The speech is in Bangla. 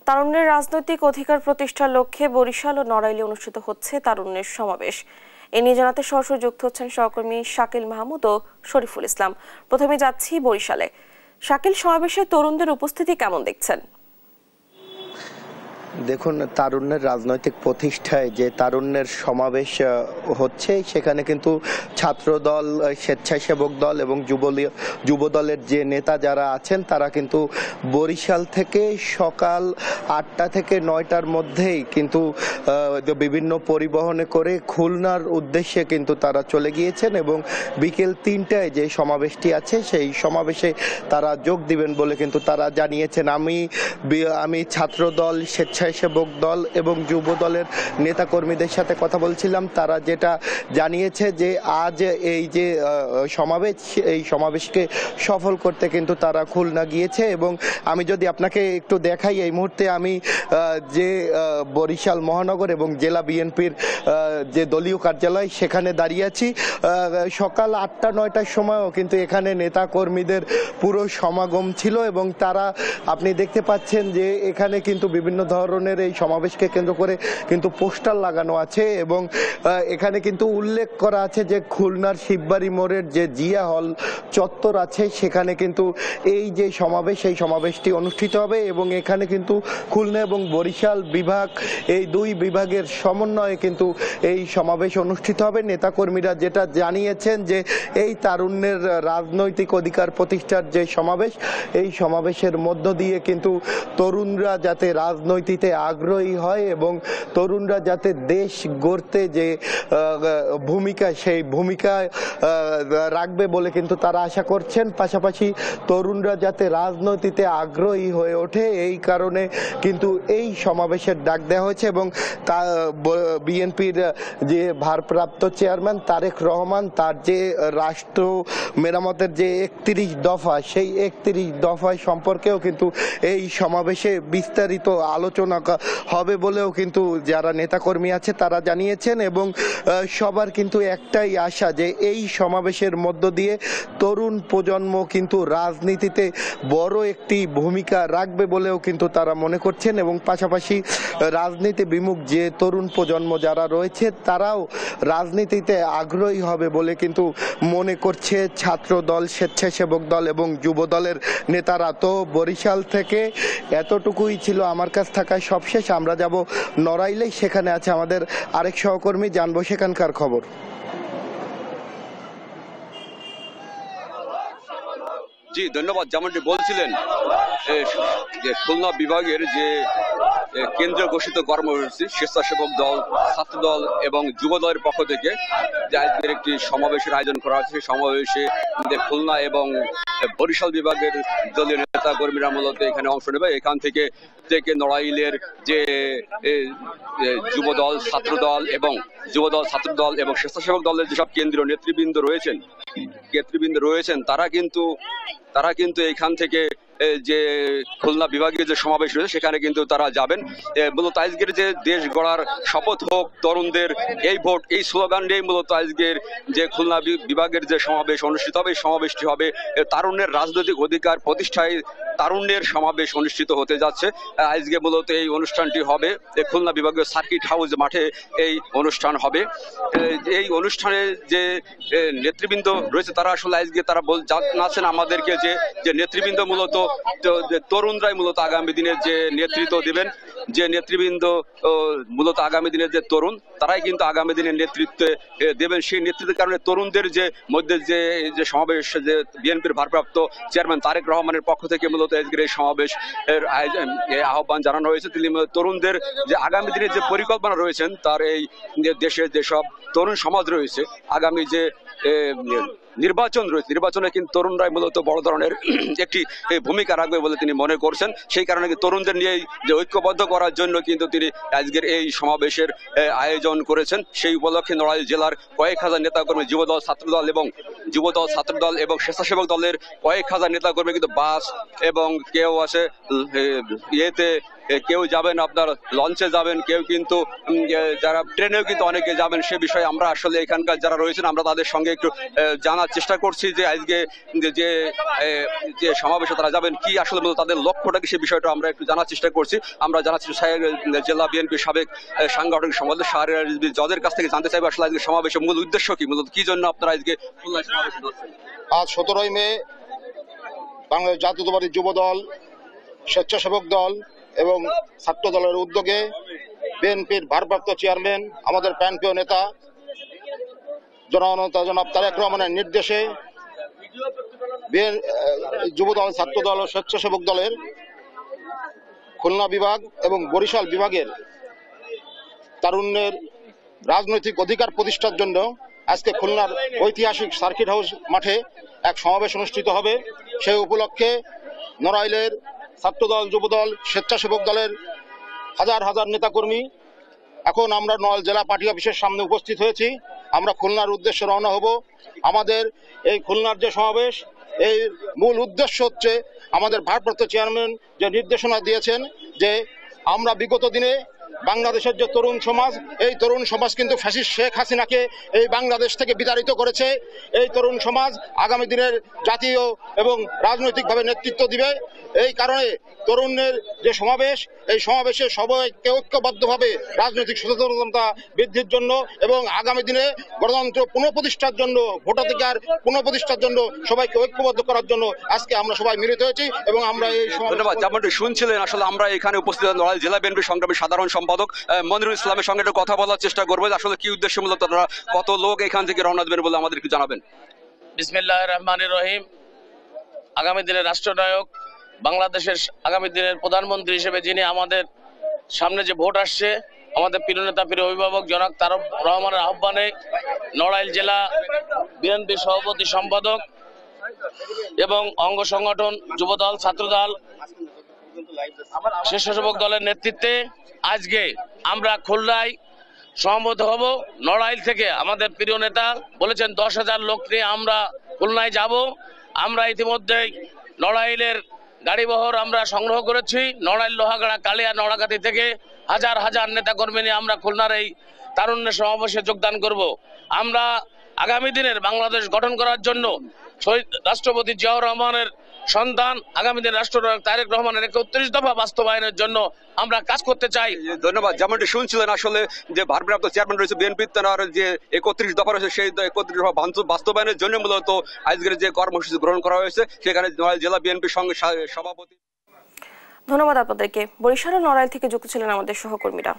তারুণ্যের রাজনৈতিক অধিকার প্রতিষ্ঠার লক্ষ্যে বরিশাল ও নড়াইলে অনুষ্ঠিত হচ্ছে তারুণ্যের সমাবেশ। এ নিয়ে জানাতে সরাসরি যুক্ত হচ্ছেন সহকর্মী শাকিল মাহমুদ ও শরীফুল ইসলাম। প্রথমে যাচ্ছি বরিশালে। শাকিল, সমাবেশে তরুণদের উপস্থিতি কেমন দেখছেন? দেখুন, তারুণ্যের রাজনৈতিক প্রতিষ্ঠায় যে তারুণ্যের সমাবেশ হচ্ছে, সেখানে কিন্তু ছাত্রদল, স্বেচ্ছাসেবক দল এবং যুবদলের যে নেতা যারা আছেন তারা কিন্তু বরিশাল থেকে সকাল 8টা থেকে 9টার মধ্যেই কিন্তু বিভিন্ন পরিবহনে করে খুলনার উদ্দেশ্যে কিন্তু তারা চলে গিয়েছেন এবং বিকেল 3টায় যে সমাবেশটি আছে সেই সমাবেশে তারা যোগ দিবেন বলে কিন্তু তারা জানিয়েছেন। আমি ছাত্রদল, স্বেচ্ছাসেবক দল এবং যুব দলের নেতাকর্মীদের সাথে কথা বলছিলাম। তারা যেটা জানিয়েছে যে আজ এই যে সমাবেশ, এই সমাবেশকে সফল করতে কিন্তু তারা খুলনা গিয়েছে। এবং আমি যদি আপনাকে একটু দেখাই, এই মুহূর্তে আমি যে বরিশাল মহানগর এবং জেলা বিএনপির যে দলীয় কার্যালয় সেখানে দাঁড়িয়ে আছি। সকাল 8টা-9টার সময়ও কিন্তু এখানে নেতাকর্মীদের পুরো সমাগম ছিল এবং তারা, আপনি দেখতে পাচ্ছেন যে এখানে কিন্তু বিভিন্ন ধরনের এই সমাবেশকে কেন্দ্র করে কিন্তু পোস্টার লাগানো আছে এবং এখানে কিন্তু উল্লেখ করা আছে যে খুলনার শিববাড়ি মোড়ের যে জিয়া হল চত্বর আছে সেখানে কিন্তু এই যে সমাবেশ, এই সমাবেশটি অনুষ্ঠিত হবে এবং এখানে কিন্তু খুলনা এবং বরিশাল বিভাগ, এই দুই বিভাগের সমন্বয়ে কিন্তু এই সমাবেশ অনুষ্ঠিত হবে। নেতাকর্মীরা যেটা জানিয়েছেন যে এই তারুণ্যের রাজনৈতিক অধিকার প্রতিষ্ঠার যে সমাবেশ, এই সমাবেশের মধ্য দিয়ে কিন্তু তরুণরা যাতে রাজনীতিতে আগ্রহী হয় এবং তরুণরা যাতে দেশ গড়তে যে ভূমিকা, সেই ভূমিকা রাখবে বলে কিন্তু তারা আশা করছেন। পাশাপাশি তরুণরা যাতে রাজনীতিতে আগ্রহী হয়ে ওঠে, এই কারণে কিন্তু এই সমাবেশের ডাক দেওয়া হয়েছে। এবং তা বিএনপির যে ভারপ্রাপ্ত চেয়ারম্যান তারেক রহমান, তার যে রাষ্ট্র মেরামতের যে 31 দফা, সেই 31 দফা সম্পর্কেও কিন্তু এই সমাবেশে বিস্তারিত আলোচনা হবে বলেও কিন্তু যারা নেতাকর্মী আছে তারা জানিয়েছেন। এবং সবার কিন্তু একটাই আশা যে এই সমাবেশের মধ্য দিয়ে তরুণ প্রজন্ম কিন্তু রাজনীতিতে বড় একটি ভূমিকা রাখবে বলেও কিন্তু তারা মনে করছেন। এবং পাশাপাশি রাজনীতি বিমুখ যে তরুণ প্রজন্ম যারা রয়েছে তারাও রাজনীতিতে আগ্রহী হবে বলে কিন্তু মনে করছে ছাত্র দল, স্বেচ্ছাসেবক দল এবং যুব দলের নেতারা। তো বরিশাল থেকে এতটুকুই ছিল আমার কাছ থাকায় সবশেষ। আমরা যাব নড়াইলে, সেখানে আছে আমাদের আরেক সহকর্মী, জানবো সেখানকার খবর। জি ধন্যবাদ। যেমনটি বলছিলেন, খুলনা বিভাগের যে কেন্দ্রীয় ঘোষিত কর্মসূচি, স্বেচ্ছাসেবক দল, ছাত্র দল এবং যুব দলের পক্ষ থেকে যে আজকের একটি সমাবেশের আয়োজন করা হয়েছে, সেই সমাবেশে খুলনা এবং বরিশাল বিভাগের দলীয় নেতা কর্মীরা মূলত এখানে অংশ নেবে। এখান থেকে নড়াইলের যে যুব দল, ছাত্র দল এবং স্বেচ্ছাসেবক দলের যেসব কেন্দ্রীয় নেতৃবৃন্দ রয়েছেন তারা কিন্তু এখান থেকে যে খুলনা বিভাগীয় যে সমাবেশ রয়েছে সেখানে কিন্তু তারা যাবেন। মূলত আজকের যে দেশ গড়ার শপথ হোক তরুণদের, এই ভোট, এই স্লোগান নিয়েই মূলত আজকের যে খুলনা বিভাগের যে সমাবেশ অনুষ্ঠিত হবে, এই সমাবেশটি হবে তারুণ্যের রাজনৈতিক অধিকার প্রতিষ্ঠায় তারুণ্যের সমাবেশ অনুষ্ঠিত হতে যাচ্ছে। আজকে মূলত এই অনুষ্ঠানটি হবে খুলনা বিভাগীয় সার্কিট হাউস মাঠে এই অনুষ্ঠান হবে। এই অনুষ্ঠানে যে নেতৃবৃন্দ রয়েছে তারা আসলে আজকে তারা জানাচ্ছেন আমাদেরকে যে নেতৃবৃন্দ মূলত তরুণরাই মূলত আগামী দিনের যে নেতৃত্ব দেবেন, যে নেতৃবৃন্দ মূলত আগামী দিনের যে তরুণ, তারাই কিন্তু আগামী দিনের নেতৃত্বে দেবেন। সেই নেতৃত্বের কারণে তরুণদের যে মধ্যে যে সমাবেশ, যে বিএনপির ভারপ্রাপ্ত চেয়ারম্যান তারেক রহমানের পক্ষ থেকে মূলত আজকের এই সমাবেশের আহ্বান জানানো হয়েছে। তিনি তরুণদের যে আগামী দিনের যে পরিকল্পনা রয়েছেন, তার এই দেশের যেসব তরুণ সমাজ রয়েছে, আগামী যে নির্বাচন রয়েছে, নির্বাচনে কিন্তু তরুণরাই মূলত বড় ধরনের একটি ভূমিকা রাখবে বলে তিনি মনে করছেন। সেই কারণে তরুণদের নিয়ে যে ঐক্যবদ্ধ করার জন্য কিন্তু তিনি আজকের এই সমাবেশের আয়োজন করেছেন। সেই উপলক্ষে নড়াইল জেলার কয়েক হাজার নেতাকর্মী, যুবদল, ছাত্রদল এবং স্বেচ্ছাসেবক দলের কয়েক হাজার নেতাকর্মী কিন্তু বাস এবং কেউ আছে কেউ যাবেন আপনার লঞ্চে যাবেন, কেউ কিন্তু যারা ট্রেনেও কিন্তু অনেকে যাবেন। সে বিষয়ে আমরা আসলে এখানকার যারা রয়েছেন আমরা তাদের সঙ্গে একটু জানার জানার চেষ্টা করছি যে আজকে যে যে সমাবেশে তারা যাবেন কি আসলে তাদের লক্ষ্যটা কি, সে বিষয়টা আমরা একটু জানার চেষ্টা করছি। আমরা জানাচ্ছি জেলা বিএনপি সাবেক সাংগঠনিক সম্পাদক শাহরিয়ার রিজভী জজের কাছ থেকে জানতে চাইবো আসলে আজকে সমাবেশের মূল উদ্দেশ্য কি, মূলত কি জন্য আপনারা আজকে খুলনায় সমাবেশে যাচ্ছেন? আজ 17ই মে বাংলাদেশ জাতীয়তাবাদী যুব দল, স্বেচ্ছাসেবক দল এবং ছাত্র দলের উদ্যোগে বিএনপির ভারপ্রাপ্ত চেয়ারম্যান, আমাদের প্রাণপ্রিয় নেতা জনাব তারেক রহমানের নির্দেশে যুব দল, ছাত্র দল ও স্বেচ্ছাসেবক দলের খুলনা বিভাগ এবং বরিশাল বিভাগের তারুণ্যের রাজনৈতিক অধিকার প্রতিষ্ঠার জন্য আজকে খুলনার ঐতিহাসিক সার্কিট হাউস মাঠে এক সমাবেশ অনুষ্ঠিত হবে। সেই উপলক্ষে নড়াইলের ছাত্রদল, যুবদল, স্বেচ্ছাসেবক দলের হাজার হাজার নেতাকর্মী এখন আমরা নড়াইল জেলা পার্টি অফিসের সামনে উপস্থিত হয়েছি। আমরা খুলনার উদ্দেশ্যে রওনা হব। আমাদের এই খুলনার যে সমাবেশ, এই মূল উদ্দেশ্য হচ্ছে আমাদের ভারপ্রাপ্ত চেয়ারম্যান যে নির্দেশনা দিয়েছেন যে আমরা বিগত দিনে বাংলাদেশের যে তরুণ সমাজ, এই তরুণ সমাজ কিন্তু ফ্যাসিস্ট শেখ হাসিনাকে এই বাংলাদেশ থেকে বিতাড়িত করেছে। এই তরুণ সমাজ আগামী দিনের জাতীয় এবং রাজনৈতিকভাবে নেতৃত্ব দিবে। এই কারণে তরুণের যে সমাবেশ, এই সমাবেশে সবাইকে ঐক্যবদ্ধভাবে রাজনৈতিক সচেতনতা বৃদ্ধির জন্য এবং আগামী দিনে গণতন্ত্র পুনঃপ্রতিষ্ঠার জন্য, ভোটাধিকার পুনঃপ্রতিষ্ঠার জন্য সবাইকে ঐক্যবদ্ধ করার জন্য আজকে আমরা সবাই মিলিত হয়েছি এবং আমরা এই ধন্যবাদ। যেমনটি শুনছিলেন, আসলে আমরা এখানে উপস্থিত নড়াইল জেলা বিএনপি সংগ্রামী সাধারণ সম্পাদক মনিরুল ইসলামের সঙ্গে একটু কথা বলার চেষ্টা করবো। আসলে কি উদ্দেশ্য, মূলত আপনারা কত লোক এখান থেকে রওনা দেবেন বলে আমাদের একটু জানাবেন। বিসমিল্লাহির রহমানির রহিম। আগামী দিনের রাষ্ট্রনায়ক, বাংলাদেশের আগামী দিনের প্রধানমন্ত্রী হিসেবে যিনি আমাদের সামনে যে ভোট আসছে, আমাদের প্রিয় নেতা, প্রিয় অভিভাবক জনাব তারেক রহমানের আহ্বানে নড়াইল জেলা বিএনপি সভাপতি, সম্পাদক এবং অঙ্গ সংগঠন, যুবদল, ছাত্রদল, স্বেচ্ছাসেবক দলের নেতৃত্বে আজকে আমরা খুলনায় সমবেত হব। নড়াইল থেকে আমাদের প্রিয় নেতা বলেছেন 10,000 লোক নিয়ে আমরা খুলনায় যাব। আমরা ইতিমধ্যেই নড়াইলের গাড়িবহর আমরা সংগ্রহ করেছি। নড়াইল, লোহাগাড়া, কালিয়া, নড়াগাতি থেকে হাজার হাজার নেতাকর্মী নিয়ে আমরা খুলনার এই তারুণ্যের সমাবেশে যোগদান করব। আমরা আগামী দিনের বাংলাদেশ গঠন করার জন্য শহীদ রাষ্ট্রপতি জিয়াউর রহমানের সন্তান, আগামী দিন রাষ্ট্রনায়ক তারেক রহমানের 31 দফা বাস্তবায়নের জন্য আমরা কাজ করতে চাই। ধন্যবাদ। যেমনটি শুনছিলেন, আসলে যে ভারপ্রাপ্ত চেয়ারম্যান রয়েছে বিএনপি, তার যে 31 দফা রয়েছে, সেই 31 দফা বাস্তবায়নের জন্য মূলত আজকের যে কর্মসূচি গ্রহণ করা হয়েছে, সেখানে জেলা বিএনপির সঙ্গে সভাপতি। ধন্যবাদ আপনাদেরকে। বরিশাল ও নড়াইল থেকে যুক্ত ছিলেন আমাদের সহকর্মীরা।